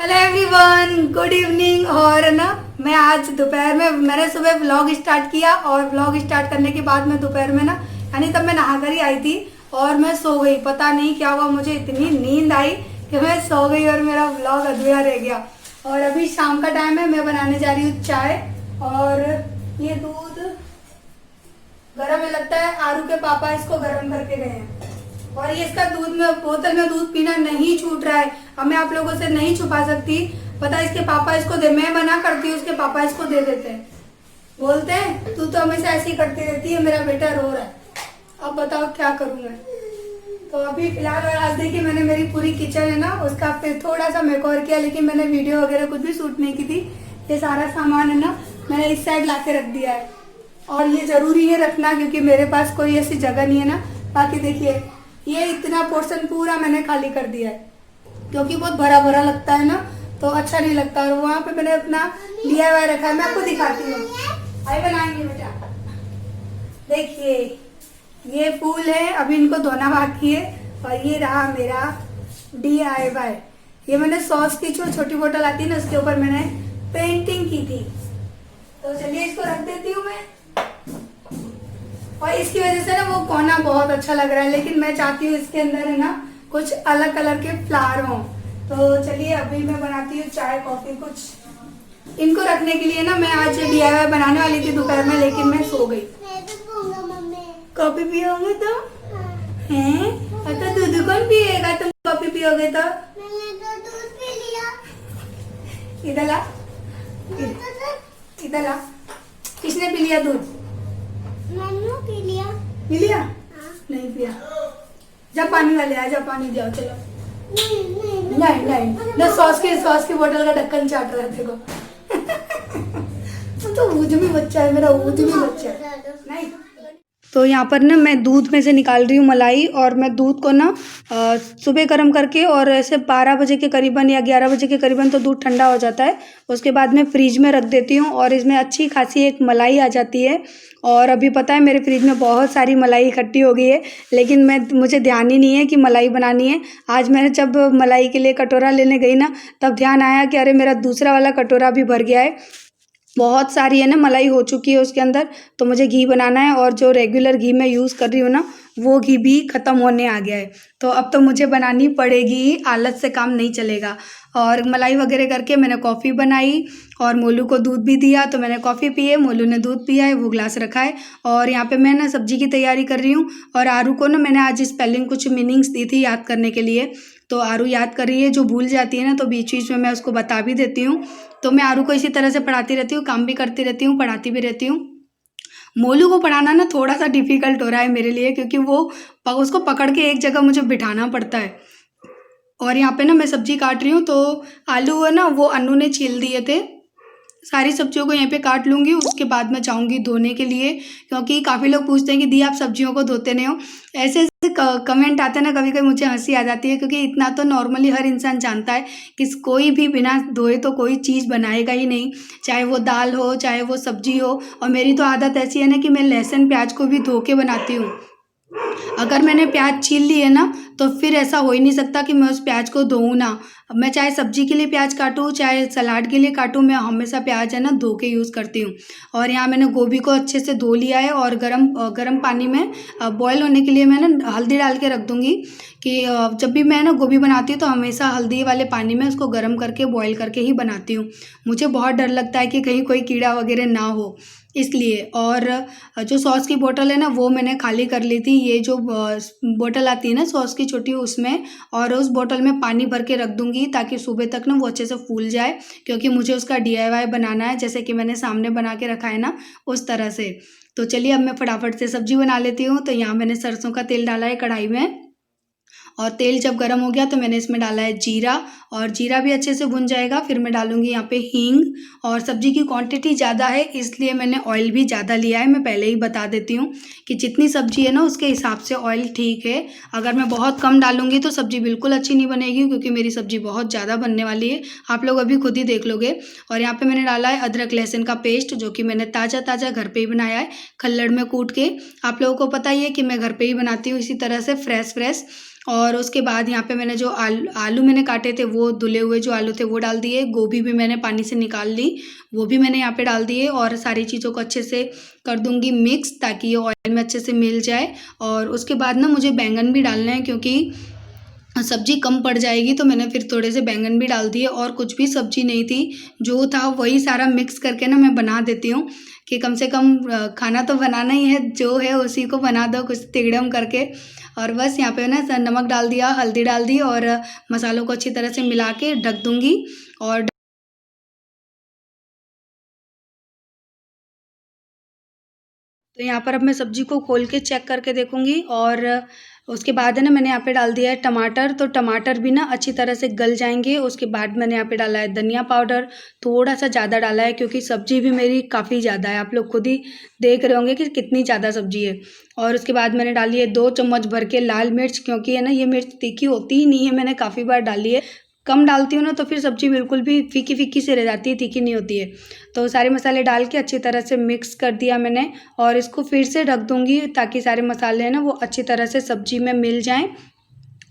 Hello everyone, good evening. और ना मैं आज दोपहर में मैंने सुबह व्लॉग स्टार्ट किया और व्लॉग स्टार्ट करने के बाद मैं दोपहर में ना यानी तब मैं नहाकर ही आई थी और मैं सो गई। पता नहीं क्या हुआ, मुझे इतनी नींद आई कि मैं सो गई और मेरा व्लॉग अधूरा रह गया। और अभी शाम का टाइम है, मैं बनाने जा रही हूँ चाय। और ये दूध गर्म है, लगता है आरू के पापा इसको गर्म करके गए हैं। और ये इसका दूध में बोतल में दूध पीना नहीं छूट रहा है। अब मैं आप लोगों से नहीं छुपा सकती, पता है इसके पापा इसको दे, मैं मना करती हूँ, उसके पापा इसको दे देते हैं। बोलते हैं तू तो हमेशा ऐसी करती रहती है, मेरा बेटा रो रहा है। अब बताओ क्या करूँ मैं। तो अभी फिलहाल आज देखिए मैंने मेरी पूरी किचन है ना उसका फिर थोड़ा सा मेकओवर किया, लेकिन मैंने वीडियो वगैरह कुछ भी शूट नहीं की थी। ये सारा सामान है ना मैंने इस साइड ला के रख दिया है और ये जरूरी है रखना क्योंकि मेरे पास कोई ऐसी जगह नहीं है ना। बाकी देखिए ये इतना पोर्शन पूरा मैंने खाली कर दिया है क्योंकि बहुत भरा भरा लगता है ना, तो अच्छा नहीं लगता। और वहाँ पे मैंने अपना DIY रखा है, मैं आपको दिखाती हूँ। आई बनाएंगे बेटा। देखिए ये फूल है, अभी इनको धोना बाकी है। और ये रहा मेरा DIY। ये मैंने सॉस की जो छोटी बोतल आती है ना उसके ऊपर मैंने पेंटिंग की थी। तो चलिए इसको रख देती हूँ मैं। और इसकी वजह से ना वो कोना बहुत अच्छा लग रहा है, लेकिन मैं चाहती हूँ इसके अंदर है ना कुछ अलग कलर के फ्लावर हों। तो चलिए अभी मैं बनाती हूँ चाय कॉफी कुछ। इनको रखने के लिए ना मैं आज DIY बनाने वाली थी दोपहर में, लेकिन मैं सो गई। कॉफी पियोगे तो हैं? तो दूध कौन पिएगा? तुम कॉफी पियोगे तो इधर ला, इधर ला। किसने पी लिया दूध? मैंने पी लिया। पी लिया? हाँ। नहीं पिया। जब पानी वाले आए, जब पानी दिया चलो। नहीं ना, सॉस की बोतल का ढक्कन चाट रहा है देखो। तो ऊजमी बच्चा है मेरा, ऊजमी बच्चा है। नहीं तो यहाँ पर ना मैं दूध में से निकाल रही हूँ मलाई। और मैं दूध को ना सुबह गर्म करके और ऐसे 12 बजे के करीबन या 11 बजे के करीबन तो दूध ठंडा हो जाता है। उसके बाद मैं फ्रिज में रख देती हूँ और इसमें अच्छी खासी एक मलाई आ जाती है। और अभी पता है मेरे फ्रिज में बहुत सारी मलाई इकट्ठी हो गई है, लेकिन मुझे ध्यान ही नहीं है कि मलाई बनानी है। आज मैंने जब मलाई के लिए कटोरा लेने गई ना तब ध्यान आया कि अरे मेरा दूसरा वाला कटोरा भी भर गया है। बहुत सारी है ना मलाई हो चुकी है उसके अंदर। तो मुझे घी बनाना है और जो रेगुलर घी मैं यूज़ कर रही हूँ ना वो घी भी ख़त्म होने आ गया है। तो अब तो मुझे बनानी पड़ेगी, आलस से काम नहीं चलेगा। और मलाई वगैरह करके मैंने कॉफ़ी बनाई और मोलू को दूध भी दिया। तो मैंने कॉफ़ी पी है, मोलू ने दूध पिया है, वो ग्लास रखा है। और यहाँ पे मैं ना सब्जी की तैयारी कर रही हूँ। और आरू को ना मैंने आज स्पेलिंग कुछ मीनिंग्स दी थी याद करने के लिए, तो आरू याद कर रही है। जो भूल जाती है ना तो बीच बीच में मैं उसको बता भी देती हूँ। तो मैं आरू को इसी तरह से पढ़ाती रहती हूँ, काम भी करती रहती हूँ, पढ़ाती भी रहती हूँ। मोलू को पढ़ाना ना थोड़ा सा डिफ़िकल्ट हो रहा है मेरे लिए क्योंकि वो उसको पकड़ के एक जगह मुझे बिठाना पड़ता है। और यहाँ पे ना मैं सब्जी काट रही हूँ, तो आलू है ना वो अन्नू ने छील दिए थे। सारी सब्जियों को यहीं पे काट लूँगी, उसके बाद मैं जाऊँगी धोने के लिए। क्योंकि काफ़ी लोग पूछते हैं कि दी आप सब्जियों को धोते नहीं हो। ऐसे ऐसे कमेंट आते हैं ना, कभी कभी मुझे हंसी आ जाती है क्योंकि इतना तो नॉर्मली हर इंसान जानता है कि कोई भी बिना धोए तो कोई चीज़ बनाएगा ही नहीं, चाहे वो दाल हो चाहे वो सब्जी हो। और मेरी तो आदत ऐसी है ना कि मैं लहसुन प्याज को भी धो के बनाती हूँ। अगर मैंने प्याज छील ली है ना तो फिर ऐसा हो ही नहीं सकता कि मैं उस प्याज को धोऊँ ना। मैं चाहे सब्जी के लिए प्याज काटूँ चाहे सलाद के लिए काटूँ, मैं हमेशा प्याज है ना धो के यूज़ करती हूँ। और यहाँ मैंने गोभी को अच्छे से धो लिया है और गरम पानी में बॉईल होने के लिए मैंने हल्दी डाल के रख दूँगी कि जब भी मैं ना गोभी बनाती हूँ तो हमेशा हल्दी वाले पानी में उसको गर्म करके बॉईल करके ही बनाती हूँ। मुझे बहुत डर लगता है कि कहीं कोई कीड़ा वगैरह ना हो, इसलिए। और जो सॉस की बोतल है ना वो मैंने खाली कर ली थी। ये जो बोतल आती है ना सॉस की छोटी उसमें, और उस बोतल में पानी भर के रख दूँगी ताकि सुबह तक ना वो अच्छे से फूल जाए, क्योंकि मुझे उसका DIY बनाना है जैसे कि मैंने सामने बना के रखा है ना उस तरह से। तो चलिए अब मैं फटाफट से सब्जी बना लेती हूँ। तो यहाँ मैंने सरसों का तेल डाला है कढ़ाई में और तेल जब गर्म हो गया तो मैंने इसमें डाला है जीरा, और जीरा भी अच्छे से भुन जाएगा। फिर मैं डालूंगी यहाँ पे हींग। और सब्जी की क्वांटिटी ज़्यादा है इसलिए मैंने ऑयल भी ज़्यादा लिया है। मैं पहले ही बता देती हूँ कि जितनी सब्जी है ना उसके हिसाब से ऑयल ठीक है। अगर मैं बहुत कम डालूंगी तो सब्जी बिल्कुल अच्छी नहीं बनेगी, क्योंकि मेरी सब्जी बहुत ज़्यादा बनने वाली है, आप लोग अभी खुद ही देख लोगे। और यहाँ पे मैंने डाला है अदरक लहसुन का पेस्ट, जो कि मैंने ताज़ा घर पे ही बनाया है खल्लड़ में कूट के। आप लोगों को पता ही है कि मैं घर पे ही बनाती हूँ इसी तरह से फ्रेश। और उसके बाद यहाँ पे मैंने जो आलू मैंने काटे थे वो धुले हुए जो आलू थे वो डाल दिए। गोभी भी मैंने पानी से निकाल ली, वो भी मैंने यहाँ पे डाल दिए और सारी चीज़ों को अच्छे से कर दूँगी मिक्स, ताकि ये ऑयल में अच्छे से मिल जाए। और उसके बाद ना मुझे बैंगन भी डालना है, क्योंकि सब्जी कम पड़ जाएगी, तो मैंने फिर थोड़े से बैंगन भी डाल दिए। और कुछ भी सब्जी नहीं थी, जो था वही सारा मिक्स करके ना मैं बना देती हूँ कि कम से कम खाना तो बनाना ही है, जो है उसी को बना दो कुछ तिगड़म करके। और बस यहाँ पे ना नमक डाल दिया, हल्दी डाल दी और मसालों को अच्छी तरह से मिला के ढक दूँगी। और तो यहाँ पर अब मैं सब्ज़ी को खोल के चेक करके देखूँगी। और उसके बाद है ना मैंने यहाँ पे डाल दिया है टमाटर, तो टमाटर भी ना अच्छी तरह से गल जाएंगे। उसके बाद मैंने यहाँ पे डाला है धनिया पाउडर, थोड़ा सा ज़्यादा डाला है क्योंकि सब्ज़ी भी मेरी काफ़ी ज़्यादा है, आप लोग खुद ही देख रहे होंगे कि कितनी ज़्यादा सब्ज़ी है। और उसके बाद मैंने डाली है 2 चम्मच भर के लाल मिर्च, क्योंकि है ना ये मिर्च तीखी होती ही नहीं है, मैंने काफ़ी बार डाली है। कम डालती हूँ ना तो फिर सब्ज़ी बिल्कुल भी फीकी फीकी से रह जाती है, तीखी नहीं होती है। तो सारे मसाले डाल के अच्छी तरह से मिक्स कर दिया मैंने, और इसको फिर से ढक दूँगी ताकि सारे मसाले हैं ना वो अच्छी तरह से सब्ज़ी में मिल जाएँ।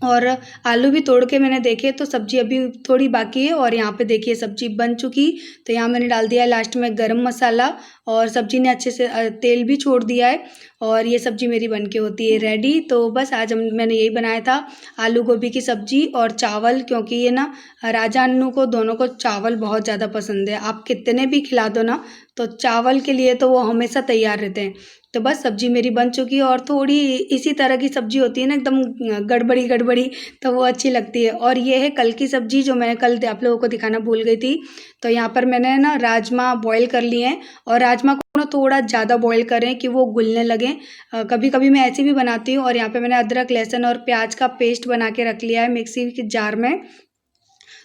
और आलू भी तोड़ के मैंने देखे तो सब्ज़ी अभी थोड़ी बाकी है। और यहाँ पे देखिए सब्ज़ी बन चुकी, तो यहाँ मैंने डाल दिया लास्ट में गरम मसाला, और सब्ज़ी ने अच्छे से तेल भी छोड़ दिया है। और ये सब्ज़ी मेरी बन के होती है रेडी। तो बस आज मैंने यही बनाया था, आलू गोभी की सब्ज़ी और चावल, क्योंकि ये ना राजा अन्नू को दोनों को चावल बहुत ज़्यादा पसंद है। आप कितने भी खिला दो ना, तो चावल के लिए तो वो हमेशा तैयार रहते हैं। तो बस सब्ज़ी मेरी बन चुकी है, और थोड़ी इसी तरह की सब्ज़ी होती है ना एकदम गड़बड़ी गड़बड़ी, तो वो अच्छी लगती है। और ये है कल की सब्ज़ी जो मैंने कल आप लोगों को दिखाना भूल गई थी। तो यहाँ पर मैंने ना राजमा बॉईल कर लिए हैं, और राजमा को ना थोड़ा ज़्यादा बॉईल करें कि वो घुलने लगें। कभी कभी मैं ऐसी भी बनाती हूँ। और यहाँ पे मैंने अदरक लहसुन और प्याज का पेस्ट बना के रख लिया है मिक्सी के जार में।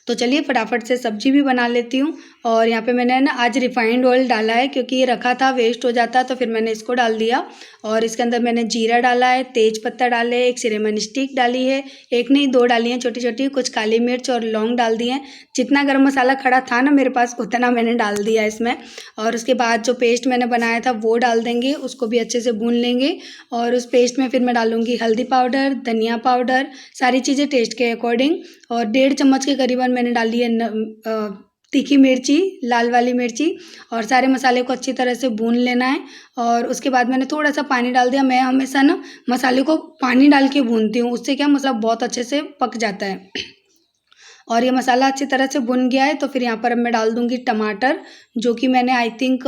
तो चलिए फटाफट से सब्ज़ी भी बना लेती हूँ। और यहाँ पे मैंने ना आज रिफाइंड ऑयल डाला है, क्योंकि ये रखा था वेस्ट हो जाता, तो फिर मैंने इसको डाल दिया। और इसके अंदर मैंने जीरा डाला है, तेज पत्ता डाले, एक सिनेमन स्टिक डाली है, एक नहीं 2 डाली हैं छोटी छोटी, कुछ काली मिर्च और लौंग डाल दी हैं। जितना गर्म मसाला खड़ा था ना मेरे पास उतना मैंने डाल दिया इसमें। और उसके बाद जो पेस्ट मैंने बनाया था वो डाल देंगे, उसको भी अच्छे से भून लेंगे। और उस पेस्ट में फिर मैं डालूँगी हल्दी पाउडर, धनिया पाउडर, सारी चीज़ें टेस्ट के अकॉर्डिंग। और 1.5 चम्मच के करीबन मैंने डाली है तीखी मिर्ची, लाल वाली मिर्ची। और सारे मसाले को अच्छी तरह से भून लेना है। और उसके बाद मैंने थोड़ा सा पानी डाल दिया। मैं हमेशा ना मसाले को पानी डाल के भूनती हूँ, उससे क्या मसाला बहुत अच्छे से पक जाता है। और ये मसाला अच्छी तरह से भुन गया है, तो फिर यहाँ पर अब मैं डाल दूँगी टमाटर, जो कि मैंने आई थिंक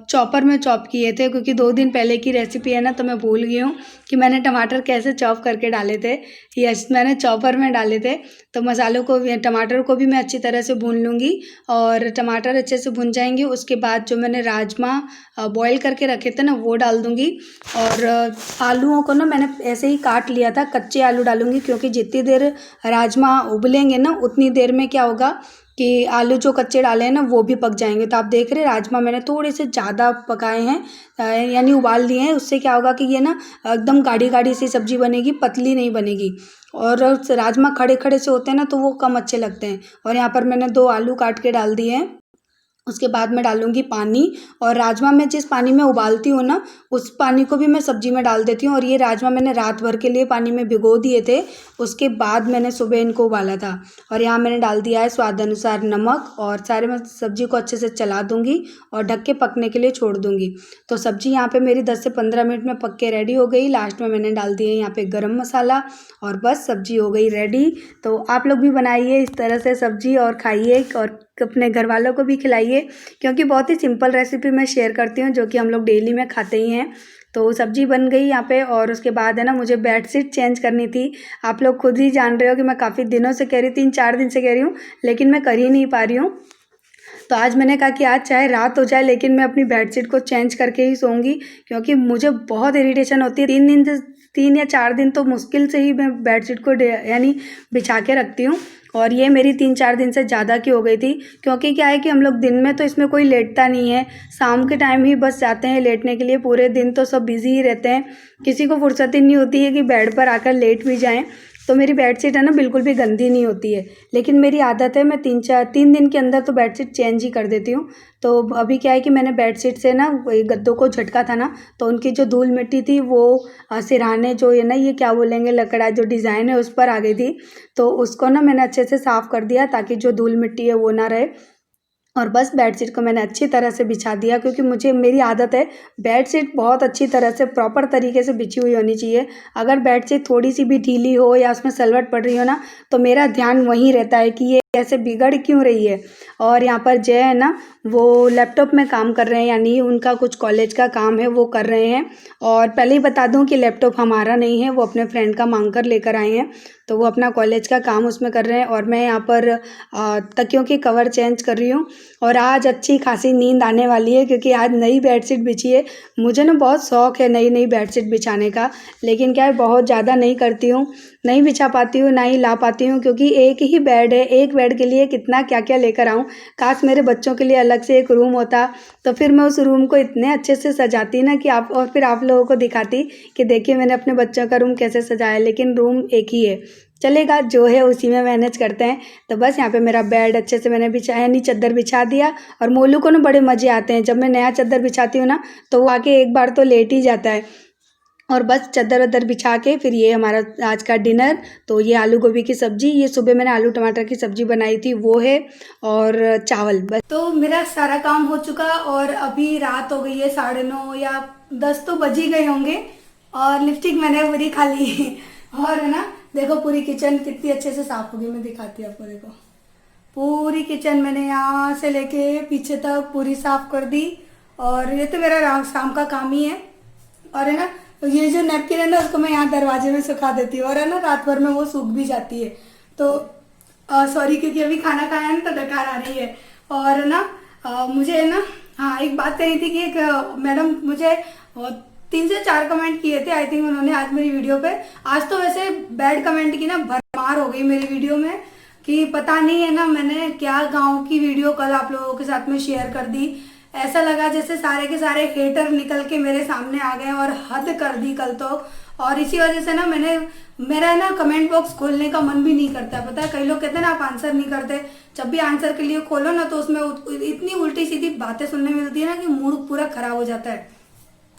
चॉपर में चॉप किए थे, क्योंकि 2 दिन पहले की रेसिपी है ना, तो मैं भूल गई हूँ कि मैंने टमाटर कैसे चॉप करके डाले थे। यस, मैंने चॉपर में डाले थे। तो मसालों को टमाटर को भी मैं अच्छी तरह से भून लूँगी। और टमाटर अच्छे से भुन जाएंगे, उसके बाद जो मैंने राजमा बॉईल करके रखे थे ना वो डाल दूँगी। और आलूओं को ना मैंने ऐसे ही काट लिया था, कच्चे आलू डालूँगी, क्योंकि जितनी देर राजमा उबलेंगे ना उतनी देर में क्या होगा कि आलू जो कच्चे डाले हैं ना वो भी पक जाएंगे। तो आप देख रहे हैं राजमा मैंने थोड़े से ज़्यादा पकाए हैं, यानी उबाल लिए हैं। उससे क्या होगा कि ये ना एकदम गाढ़ी गाढ़ी सी सब्ज़ी बनेगी, पतली नहीं बनेगी। और राजमा खड़े खड़े से होते हैं ना तो वो कम अच्छे लगते हैं। और यहाँ पर मैंने 2 आलू काट के डाल दिए हैं। उसके बाद मैं डालूँगी पानी, और राजमा मैं जिस पानी में उबालती हूँ ना उस पानी को भी मैं सब्ज़ी में डाल देती हूँ। और ये राजमा मैंने रात भर के लिए पानी में भिगो दिए थे, उसके बाद मैंने सुबह इनको उबाला था। और यहाँ मैंने डाल दिया है स्वाद अनुसार नमक, और सारे मैं सब्ज़ी को अच्छे से चला दूँगी और ढक के पकने के लिए छोड़ दूँगी। तो सब्ज़ी यहाँ पे मेरी 10 से 15 मिनट में पक के रेडी हो गई। लास्ट में मैंने डाल दिया यहाँ पे गरम मसाला, और बस सब्ज़ी हो गई रेडी। तो आप लोग भी बनाइए इस तरह से सब्ज़ी और खाइए, और अपने घर वालों को भी खिलाइए, क्योंकि बहुत ही सिंपल रेसिपी मैं शेयर करती हूँ जो कि हम लोग डेली में खाते ही हैं। तो सब्ज़ी बन गई यहाँ पे। और उसके बाद है ना मुझे बेडशीट चेंज करनी थी। आप लोग खुद ही जान रहे हो कि मैं काफ़ी दिनों से कह रही, 3-4 दिन से कह रही हूँ, लेकिन मैं कर ही नहीं पा रही हूँ। तो आज मैंने कहा कि आज चाहे रात हो जाए लेकिन मैं अपनी बेडशीट को चेंज करके ही सोऊंगी, क्योंकि मुझे बहुत इरिटेशन होती है। 3 या 4 दिन तो मुश्किल से ही मैं बेडशीट को यानी बिछा के रखती हूँ। और ये मेरी 3-4 दिन से ज़्यादा की हो गई थी, क्योंकि क्या है कि हम लोग दिन में तो इसमें कोई लेटता नहीं है, शाम के टाइम ही बस जाते हैं लेटने के लिए। पूरे दिन तो सब बिज़ी ही रहते हैं, किसी को फुर्सत ही नहीं होती है कि बेड पर आकर लेट भी जाएं। तो मेरी बेडशीट है ना बिल्कुल भी गंदी नहीं होती है। लेकिन मेरी आदत है, मैं 3 दिन के अंदर तो बेडशीट चेंज ही कर देती हूँ। तो अभी क्या है कि मैंने बेडशीट से ना वही गद्दों को झटका था ना, तो उनकी जो धूल मिट्टी थी वो सिरहाने जो है ना, ये क्या बोलेंगे, लकड़ा जो डिज़ाइन है उस पर आ गई थी। तो उसको ना मैंने अच्छे से साफ़ कर दिया ताकि जो धूल मिट्टी है वो ना रहे। और बस बेडशीट को मैंने अच्छी तरह से बिछा दिया, क्योंकि मेरी आदत है बेडशीट बहुत अच्छी तरह से प्रॉपर तरीके से बिछी हुई होनी चाहिए। अगर बेडशीट थोड़ी सी भी ढीली हो या उसमें सलवट पड़ रही हो ना, तो मेरा ध्यान वहीं रहता है कि ये कैसे बिगड़ क्यों रही है। और यहाँ पर जय है ना, वो लैपटॉप में काम कर रहे हैं, यानी उनका कुछ कॉलेज का काम है वो कर रहे हैं। और पहले ही बता दूं कि लैपटॉप हमारा नहीं है, वो अपने फ्रेंड का मांग कर लेकर आए हैं। तो वो अपना कॉलेज का काम उसमें कर रहे हैं और मैं यहाँ पर तकियों की कवर चेंज कर रही हूँ। और आज अच्छी खासी नींद आने वाली है, क्योंकि आज नई बेडशीट बिछी है। मुझे ना बहुत शौक़ है नई नई बेडशीट बिछाने का, लेकिन क्या है बहुत ज़्यादा नहीं करती हूँ, नहीं बिछा पाती हूँ, ना ही ला पाती हूँ, क्योंकि एक ही बेड है, एक बेड के लिए कितना क्या क्या लेकर आऊँ। काश मेरे बच्चों के लिए अलग से एक रूम होता, तो फिर मैं उस रूम को इतने अच्छे से सजाती ना कि आप, और फिर आप लोगों को दिखाती कि देखिए मैंने अपने बच्चों का रूम कैसे सजाया। लेकिन रूम एक ही है, चलेगा, जो है उसी में मैनेज करते हैं। तो बस यहाँ पे मेरा बेड अच्छे से मैंने बिछाया, नहीं चादर बिछा दिया। और मोलू को ना बड़े मज़े आते हैं जब मैं नया चादर बिछाती हूँ ना, तो वो आके एक बार तो लेट ही जाता है। और बस चादर वादर बिछा के फिर ये हमारा आज का डिनर, तो ये आलू गोभी की सब्ज़ी, ये सुबह मैंने आलू टमाटर की सब्ज़ी बनाई थी वो है, और चावल। बस तो मेरा सारा काम हो चुका और अभी रात हो गई है 9:30 या 10 तो बज ही गए होंगे। और लिपस्टिक मैंने पूरी खा ली और है ना, देखो पूरी किचन कितनी अच्छे से साफ हो गई। मैं दिखाती हूँ आपको, देखो पूरी किचन मैंने यहाँ से लेके पीछे तक पूरी साफ कर दी। और ये तो मेरा शाम का काम ही है। और है ना, तो ये जो नैपकिन है ना, उसको मैं यहाँ दरवाजे में सुखा देती हूँ, और है ना रात भर में वो सूख भी जाती है। तो सॉरी, क्योंकि अभी खाना खाया है ना तो डकार आ रही है। और है ना मुझे है ना, हाँ एक बात कही थी कि एक मैडम मुझे 3 से 4 कमेंट किए थे आई थिंक उन्होंने आज मेरी वीडियो पे। आज तो वैसे बैड कमेंट की ना भरमार हो गई मेरी वीडियो में, कि पता नहीं है ना मैंने क्या गाँव की वीडियो कल आप लोगों के साथ में शेयर कर दी। ऐसा लगा जैसे सारे के सारे हेटर निकल के मेरे सामने आ गए और हद कर दी कल तो। और इसी वजह से ना मेरा ना कमेंट बॉक्स खोलने का मन भी नहीं करता। पता है, कई लोग कहते हैं ना आप आंसर नहीं करते, जब भी आंसर के लिए खोलो ना तो उसमें इतनी उल्टी सीधी बातें सुनने मिलती है ना कि मूड पूरा खराब हो जाता है।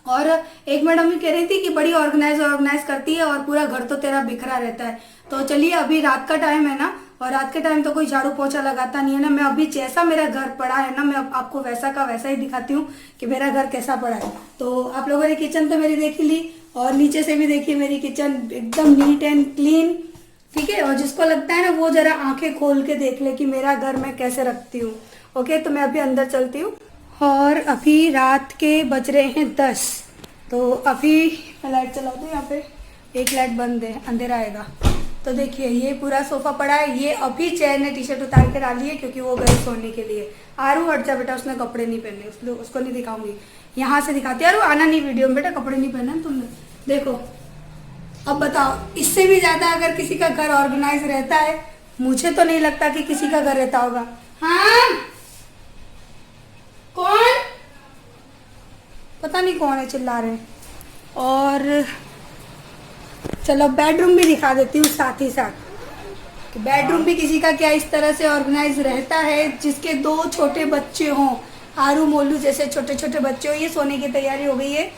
और एक मैडम भी कह रही थी कि बड़ी ऑर्गेनाइज करती है और पूरा घर तो तेरा बिखरा रहता है। तो चलिए, अभी रात का टाइम है ना, और रात के टाइम तो कोई झाड़ू पोछा लगाता नहीं है ना। मैं अभी जैसा मेरा घर पड़ा है ना, मैं आपको वैसा का वैसा ही दिखाती हूँ कि मेरा घर कैसा पड़ा है। तो आप लोगों ने किचन तो मेरी देख ही ली, और नीचे से भी देखिए मेरी किचन एकदम नीट एंड क्लीन, ठीक है। और जिसको लगता है ना वो जरा आंखें खोल के देख ले कि मेरा घर मैं कैसे रखती हूँ। ओके, तो मैं अभी अंदर चलती हूँ। और अभी रात के बज रहे हैं 10। तो अभी मैं लाइट चलाती हूँ, यहाँ पे एक लाइट बंद है, अंधेरा आएगा। तो देखिए ये पूरा सोफा पड़ा है। ये अभी चैन ने टी शर्ट उतार के डाली है क्योंकि वो गई सोने के लिए। आरू हट जा बेटा, उसने कपड़े नहीं पहने, उसको नहीं दिखाऊंगी, यहाँ से दिखाती है। आरू आना नहीं वीडियो में बेटा, कपड़े नहीं पहने तुमने। देखो अब बताओ, इससे भी ज्यादा अगर किसी का घर ऑर्गेनाइज रहता है, मुझे तो नहीं लगता कि किसी का घर रहता होगा। हाँ कौन, पता नहीं कौन है, चिल्ला रहे हैं। और चलो बेडरूम भी दिखा देती हूँ साथ ही साथ, कि बेडरूम भी किसी का क्या इस तरह से ऑर्गेनाइज रहता है जिसके 2 छोटे बच्चे हों, आरू मोलू जैसे छोटे छोटे बच्चे हो। ये सोने की तैयारी हो गई है।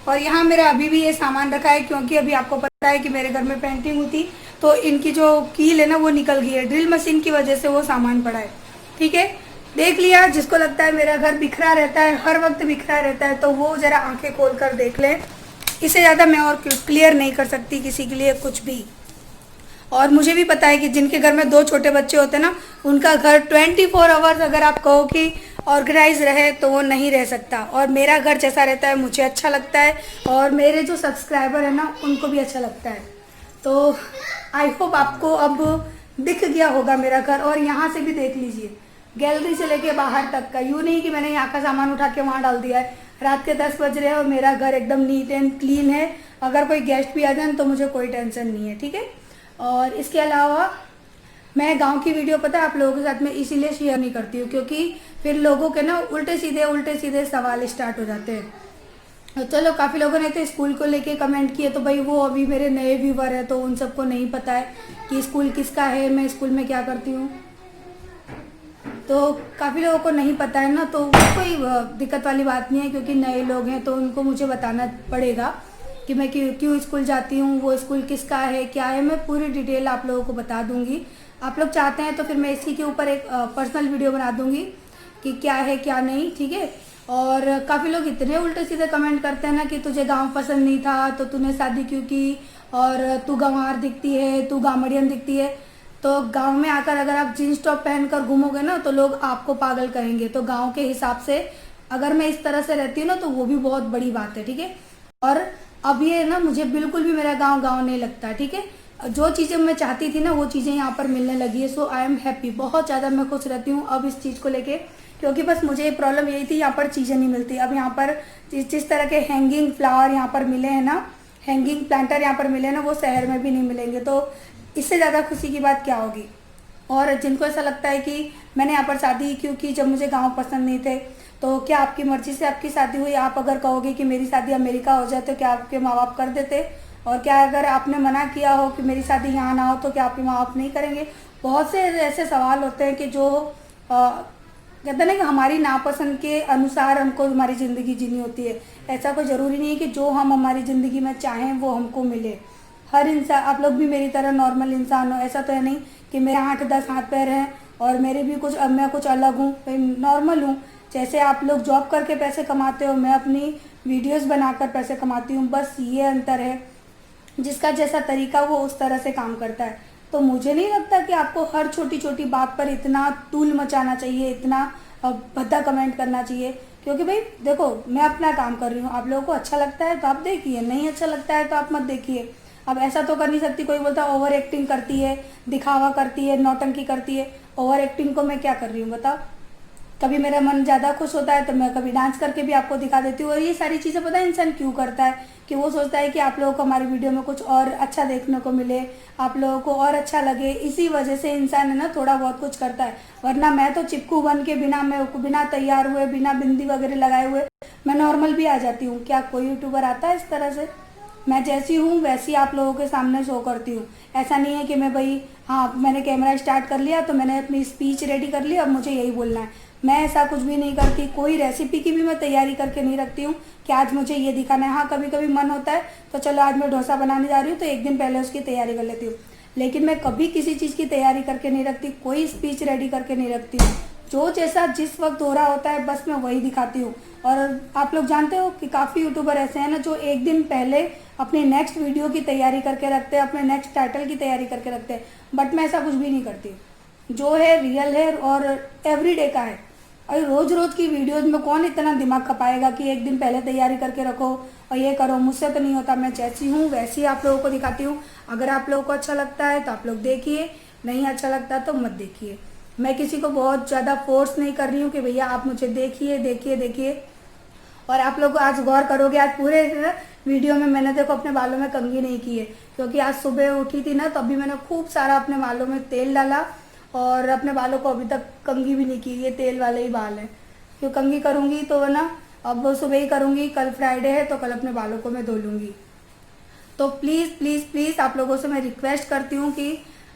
और यहाँ मेरा अभी भी ये सामान रखा है, क्योंकि अभी आपको पता है कि मेरे घर में पेंटिंग हुई थी, तो इनकी जो कील है ना वो निकल गई है, ड्रिल मशीन की वजह से वो सामान पड़ा है, ठीक है। देख लिया, जिसको लगता है मेरा घर बिखरा रहता है, हर वक्त बिखरा रहता है, तो वो ज़रा आंखें खोल कर देख ले। इससे ज़्यादा मैं और क्लियर नहीं कर सकती किसी के लिए कुछ भी। और मुझे भी पता है कि जिनके घर में 2 छोटे बच्चे होते हैं ना, उनका घर 24 आवर्स अगर आप कहो कि ऑर्गेनाइज रहे तो वो नहीं रह सकता। और मेरा घर जैसा रहता है मुझे अच्छा लगता है, और मेरे जो सब्सक्राइबर है ना उनको भी अच्छा लगता है। तो आई होप आपको अब दिख गया होगा मेरा घर। और यहाँ से भी देख लीजिए, गैलरी से लेके बाहर तक का, यूँ नहीं कि मैंने यहाँ का सामान उठा के वहाँ डाल दिया है। रात के 10 बज रहे हैं और मेरा घर एकदम नीट एंड क्लीन है। अगर कोई गेस्ट भी आ जाए तो मुझे कोई टेंशन नहीं है, ठीक है। और इसके अलावा मैं गांव की वीडियो पता है आप लोगों के साथ में इसीलिए शेयर नहीं करती हूँ, क्योंकि फिर लोगों के ना उल्टे सीधे सवाल स्टार्ट हो जाते हैं। तो चलो, काफ़ी लोगों ने तो स्कूल को लेके कमेंट किए, तो भाई वो अभी मेरे नए व्यूवर है तो उन सबको नहीं पता है कि स्कूल किसका है, मैं स्कूल में क्या करती हूँ। तो काफ़ी लोगों को नहीं पता है ना, तो कोई दिक्कत वाली बात नहीं है, क्योंकि नए लोग हैं तो उनको मुझे बताना पड़ेगा कि मैं क्यों क्यों स्कूल जाती हूँ, वो स्कूल किसका है, क्या है। मैं पूरी डिटेल आप लोगों को बता दूंगी। आप लोग चाहते हैं तो फिर मैं इसी के ऊपर एक पर्सनल वीडियो बना दूंगी कि क्या है क्या नहीं, ठीक है। और काफ़ी लोग इतने उल्टे सीधे कमेंट करते हैं ना कि तुझे गांव पसंद नहीं था तो तूने शादी क्यों की, और तू गंवार दिखती है, तू गामड़ियन दिखती है। तो गांव में आकर अगर आप जीन्स टॉप पहनकर घूमोगे ना तो लोग आपको पागल कहेंगे। तो गांव के हिसाब से अगर मैं इस तरह से रहती हूँ ना तो वो भी बहुत बड़ी बात है, ठीक है। और अब ये ना मुझे बिल्कुल भी मेरा गांव गांव नहीं लगता, ठीक है। जो चीज़ें मैं चाहती थी ना वो चीज़ें यहाँ पर मिलने लगी है। सो आई एम हैप्पी, बहुत ज़्यादा मैं खुश रहती हूँ अब इस चीज़ को लेके, क्योंकि बस मुझे प्रॉब्लम यही थी, यहाँ पर चीज़ें नहीं मिलती। अब यहाँ पर जिस तरह के हैंगिंग फ्लावर यहाँ पर मिले हैं ना, हैंगिंग प्लांटर यहाँ पर मिले हैं ना, वो शहर में भी नहीं मिलेंगे। तो इससे ज़्यादा खुशी की बात क्या होगी। और जिनको ऐसा लगता है कि मैंने यहाँ पर शादी क्यों की जब मुझे गांव पसंद नहीं थे, तो क्या आपकी मर्जी से आपकी शादी हुई? आप अगर कहोगे कि मेरी शादी अमेरिका हो जाए तो क्या आपके माँ बाप कर देते? और क्या अगर आपने मना किया हो कि मेरी शादी यहाँ ना हो तो क्या आपके माँ बाप नहीं करेंगे? बहुत से ऐसे सवाल होते हैं कि जो कहते हैं ना कि हमारी नापसंद के अनुसार हमको हमारी ज़िंदगी जीनी होती है। ऐसा कोई ज़रूरी नहीं है कि जो हम हमारी ज़िंदगी में चाहें वो हमको मिले। हर इंसान, आप लोग भी मेरी तरह नॉर्मल इंसान हो, ऐसा तो है नहीं कि मेरे 8-10 हाथ पैर हैं और मेरे भी कुछ, अब मैं कुछ अलग हूँ, मैं नॉर्मल हूँ। जैसे आप लोग जॉब करके पैसे कमाते हो, मैं अपनी वीडियोस बनाकर पैसे कमाती हूँ, बस ये अंतर है। जिसका जैसा तरीका वो उस तरह से काम करता है। तो मुझे नहीं लगता कि आपको हर छोटी छोटी बात पर इतना तूल मचाना चाहिए, इतना भद्दा कमेंट करना चाहिए। क्योंकि भाई देखो, मैं अपना काम कर रही हूँ, आप लोगों को अच्छा लगता है तो आप देखिए, नहीं अच्छा लगता है तो आप मत देखिए। अब ऐसा तो कर नहीं सकती, कोई बोलता ओवर एक्टिंग करती है, दिखावा करती है, नौटंकी करती है। ओवर एक्टिंग को मैं क्या कर रही हूँ बताओ? कभी मेरा मन ज़्यादा खुश होता है तो मैं कभी डांस करके भी आपको दिखा देती हूँ। और ये सारी चीज़ें पता है इंसान क्यों करता है? कि वो सोचता है कि आप लोगों को हमारी वीडियो में कुछ और अच्छा देखने को मिले, आप लोगों को और अच्छा लगे। इसी वजह से इंसान है ना थोड़ा बहुत कुछ करता है। वरना मैं तो चिपकू बन के बिना तैयार हुए, बिना बिंदी वगैरह लगाए हुए मैं नॉर्मल भी आ जाती हूँ। क्या कोई यूट्यूबर आता है इस तरह से? मैं जैसी हूँ वैसी आप लोगों के सामने शो करती हूँ। ऐसा नहीं है कि मैं भाई, हाँ मैंने कैमरा स्टार्ट कर लिया तो मैंने अपनी स्पीच रेडी कर ली, अब मुझे यही बोलना है। मैं ऐसा कुछ भी नहीं करती। कोई रेसिपी की भी मैं तैयारी करके नहीं रखती हूँ कि आज मुझे ये दिखाना है। हाँ कभी कभी मन होता है तो चलो आज मैं डोसा बनाने जा रही हूँ तो एक दिन पहले उसकी तैयारी कर लेती हूँ। लेकिन मैं कभी किसी चीज़ की तैयारी करके नहीं रखती, कोई स्पीच रेडी करके नहीं रखती हूँ। जो जैसा जिस वक्त हो रहा होता है बस मैं वही दिखाती हूँ। और आप लोग जानते हो कि काफ़ी यूट्यूबर ऐसे हैं ना जो एक दिन पहले अपनी नेक्स्ट वीडियो की तैयारी करके रखते हैं, अपने नेक्स्ट टाइटल की तैयारी करके रखते हैं। बट मैं ऐसा कुछ भी नहीं करती। जो है रियल है और एवरीडे का है। और रोज़ रोज़ की वीडियोज़ में कौन इतना दिमाग खपाएगा कि एक दिन पहले तैयारी करके रखो और ये करो? मुझसे तो नहीं होता। मैं जैसी हूँ वैसी ही आप लोगों को दिखाती हूँ। अगर आप लोगों को अच्छा लगता है तो आप लोग देखिए, नहीं अच्छा लगता तो मत देखिए। मैं किसी को बहुत ज़्यादा फोर्स नहीं कर रही हूँ कि भैया आप मुझे देखिए देखिए देखिए। और आप लोग आज गौर करोगे, आज पूरे वीडियो में मैंने देखो अपने बालों में कंघी नहीं की है, क्योंकि आज सुबह उठी थी ना तभी मैंने खूब सारा अपने बालों में तेल डाला और अपने बालों को अभी तक कंघी भी नहीं की। ये तेल वाले ही बाल हैं। क्यों कंघी करूँगी तो ना, अब वो सुबह ही करूँगी, कल फ्राइडे है तो कल अपने बालों को मैं धो लूँगी। तो प्लीज़ प्लीज़ प्लीज़ आप लोगों से मैं रिक्वेस्ट करती हूँ कि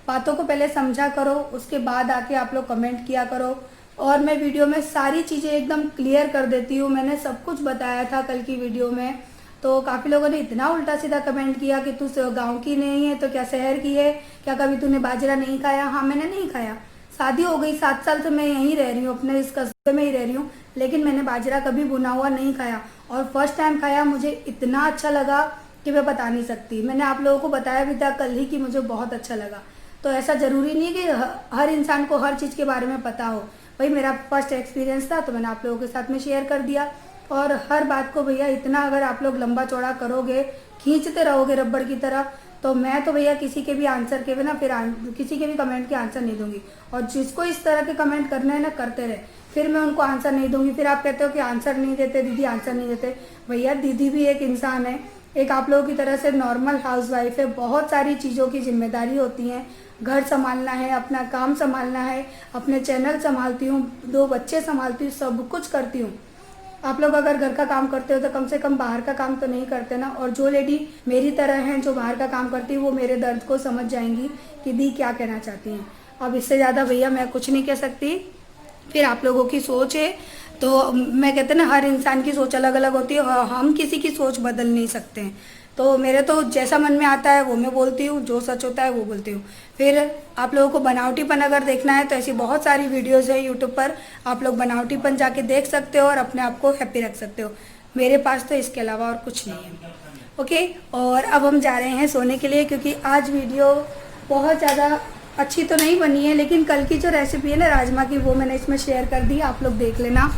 बातों को पहले समझा करो, उसके बाद आके आप लोग कमेंट किया करो। और मैं वीडियो में सारी चीज़ें एकदम क्लियर कर देती हूँ। मैंने सब कुछ बताया था कल की वीडियो में। तो काफ़ी लोगों ने इतना उल्टा सीधा कमेंट किया कि तू गांव की नहीं है तो क्या शहर की है, क्या कभी तूने बाजरा नहीं खाया? हाँ मैंने नहीं खाया। शादी हो गई, 7 साल से मैं यहीं रह रही हूँ, अपने इस कस्बे में ही रह रही हूँ, लेकिन मैंने बाजरा कभी भुना हुआ नहीं खाया। और फर्स्ट टाइम खाया, मुझे इतना अच्छा लगा कि मैं बता नहीं सकती। मैंने आप लोगों को बताया भी था कल ही कि मुझे बहुत अच्छा लगा। तो ऐसा ज़रूरी नहीं कि हर इंसान को हर चीज़ के बारे में पता हो। भाई मेरा फर्स्ट एक्सपीरियंस था तो मैंने आप लोगों के साथ में शेयर कर दिया। और हर बात को भैया इतना अगर आप लोग लंबा चौड़ा करोगे, खींचते रहोगे रबड़ की तरह, तो मैं तो भैया किसी के भी आंसर के ना फिर किसी के भी कमेंट के आंसर नहीं दूंगी। और जिसको इस तरह के कमेंट करने हैं ना करते रहे, फिर मैं उनको आंसर नहीं दूंगी। फिर आप कहते हो कि आंसर नहीं देते दीदी, आंसर नहीं देते। भैया दीदी भी एक इंसान है, एक आप लोगों की तरह से नॉर्मल हाउसवाइफ है। बहुत सारी चीज़ों की जिम्मेदारी होती है, घर संभालना है, अपना काम संभालना है, अपने चैनल संभालती हूँ, 2 बच्चे संभालती हूँ, सब कुछ करती हूँ। आप लोग अगर घर का काम करते हो तो कम से कम बाहर का काम तो नहीं करते ना। और जो लेडी मेरी तरह हैं जो बाहर का काम करती है वो मेरे दर्द को समझ जाएंगी कि दी क्या कहना चाहती हैं। अब इससे ज़्यादा भैया मैं कुछ नहीं कह सकती। फिर आप लोगों की सोच है तो मैं कहते ना हर इंसान की सोच अलग अलग होती है और हम किसी की सोच बदल नहीं सकते हैं। तो मेरे तो जैसा मन में आता है वो मैं बोलती हूँ, जो सच होता है वो बोलती हूँ। फिर आप लोगों को बनावटीपन अगर देखना है तो ऐसी बहुत सारी वीडियोस है यूट्यूब पर, आप लोग बनावटीपन जाके देख सकते हो और अपने आप को हैप्पी रख सकते हो। मेरे पास तो इसके अलावा और कुछ नहीं है। ओके, और अब हम जा रहे हैं सोने के लिए क्योंकि आज वीडियो बहुत ज़्यादा अच्छी तो नहीं बनी है, लेकिन कल की जो रेसिपी है ना राजमा की वो मैंने इसमें शेयर कर दी, आप लोग देख लेना।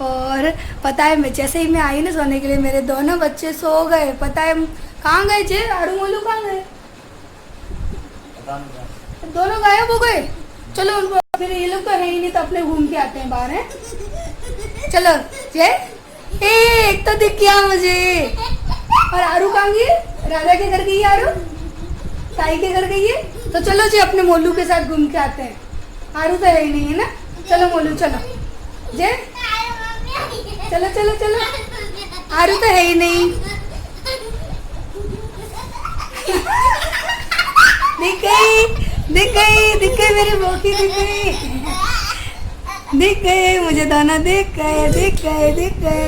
और पता है मैं जैसे ही मैं आई ना सोने के लिए मेरे दोनों बच्चे सो गए। पता है कहाँ गए जे आरू मोलू कहाँ गए? दोनों गायब हो गए। चलो उनको फिर ये लोग तो है ही नहीं तो अपने घूम के आते हैं बाहर हैं। चलो जे एक तो दिख गया मुझे। और आरू कहाँ गई? राजा के घर गई आरू, ताई के घर गई है। तो चलो जी अपने मोलू के साथ घूम के आते हैं। आरू तो है ही नहीं है ना। चलो मोलू चलो जे, चलो चलो चलो। आरू तो है ही नहीं। दिख गई दिख गई दिख गई मेरी बोकी दिख गई। दिख गए मुझे दोनों, दिख गए दिख गए दिख गए।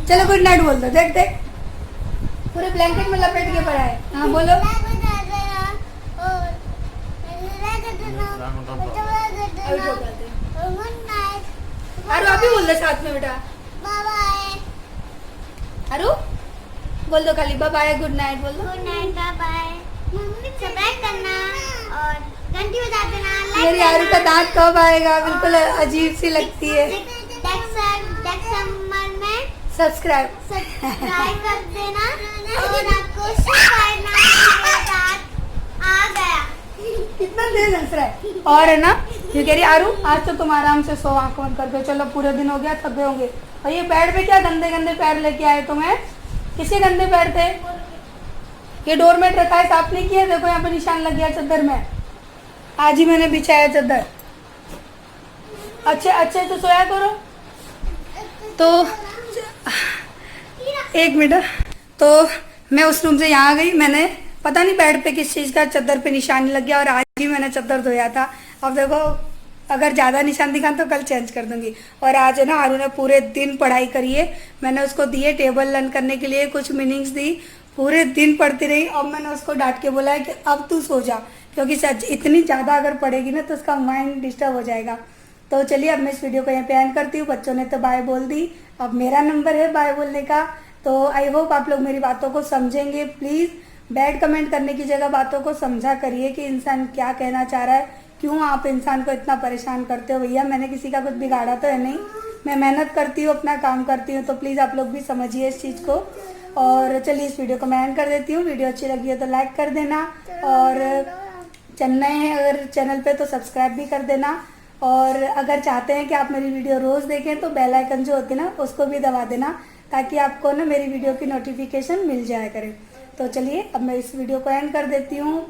चलो गुड नाइट बोल दो। देख देख पूरे ब्लैंकेट में लपेट के पड़ा है। हाँ बोलो। अरे आप ही बोल दो साथ में बेटा। अरे बोल दो खाली बाय बाय गुड नाइट बोल दो। Good night, bye bye. Subscribe करना और घंटी बजा देना। मेरी आरू का दांत कब आएगा? बिल्कुल अजीब सी लगती है। सब्सक्राइब कर देना और आपको सब्सक्राइब आ गया। कितना देर हंस रहा है। और है ना ये कह रही आरू आज तो तुम आराम से सो, आंख बंद करके। चलो पूरे दिन हो गया, थक गए होंगे। और ये बेड पे क्या गंदे गंदे पैर लेके आए तुम्हें? किसके गंदे पैर थे? ये डोरमेट रखा है, साफ नहीं किया। देखो यहाँ पे निशान लग गया चादर में। आज ही मैंने बिछाया चादर। अच्छे अच्छे तो सोया करो। तो एक मिनट, तो मैं उस रूम से यहाँ आ गई। मैंने पता नहीं बेड पे किस चीज़ का चादर पे निशान लग गया और आज ही मैंने चादर धोया था। अब देखो अगर ज़्यादा निशान दिखा तो कल चेंज कर दूंगी। और आज है ना आरू ने पूरे दिन पढ़ाई करी है। मैंने उसको दिए टेबल लर्न करने के लिए, कुछ मीनिंग्स दी, पूरे दिन पढ़ती रही। अब मैंने उसको डांट के बोला है कि अब तू सो जा, क्योंकि सच इतनी ज़्यादा अगर पढ़ेगी ना तो उसका माइंड डिस्टर्ब हो जाएगा। तो चलिए अब मैं इस वीडियो को यहाँ पे एंड करती हूँ। बच्चों ने तो बाय बोल दी, अब मेरा नंबर है बाय बोलने का। तो आई होप आप लोग मेरी बातों को समझेंगे। प्लीज़ बैड कमेंट करने की जगह बातों को समझा करिए कि इंसान क्या कहना चाह रहा है। क्यों आप इंसान को इतना परेशान करते हो? भैया मैंने किसी का कुछ बिगाड़ा तो है नहीं, मैं मेहनत करती हूँ, अपना काम करती हूँ। तो प्लीज़ आप लोग भी समझिए इस चीज़ को। और चलिए इस वीडियो को मैं एंड कर देती हूँ। वीडियो अच्छी लगी है तो लाइक कर देना और नए हैं अगर चैनल पे तो सब्सक्राइब भी कर देना। और अगर चाहते हैं कि आप मेरी वीडियो रोज़ देखें तो बेल आइकन जो होती है ना उसको भी दबा देना, ताकि आपको ना मेरी वीडियो की नोटिफिकेशन मिल जाया करे। तो चलिए अब मैं इस वीडियो को एंड कर देती हूँ।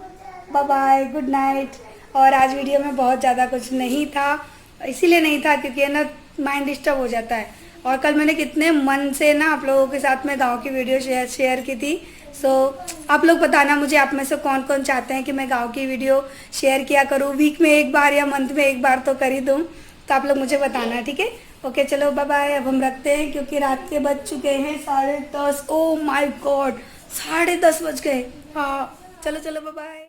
Bye bye, good night. और आज वीडियो में बहुत ज़्यादा कुछ नहीं था, इसीलिए नहीं था क्योंकि है ना माइंड डिस्टर्ब हो जाता है। और कल मैंने कितने मन से ना आप लोगों के साथ में गांव की वीडियो शेयर की थी। सो आप लोग बताना मुझे, आप में से कौन कौन चाहते हैं कि मैं गांव की वीडियो शेयर किया करूँ, वीक में एक बार या मंथ में एक बार तो कर ही दूँ। तो आप लोग मुझे बताना, ठीक है? ओके चलो बाय बाय। अब हम रखते हैं क्योंकि रात के बज चुके हैं 10:30। ओ माय गॉड 10:30 बज गए। हाँ चलो चलो बाय बाय।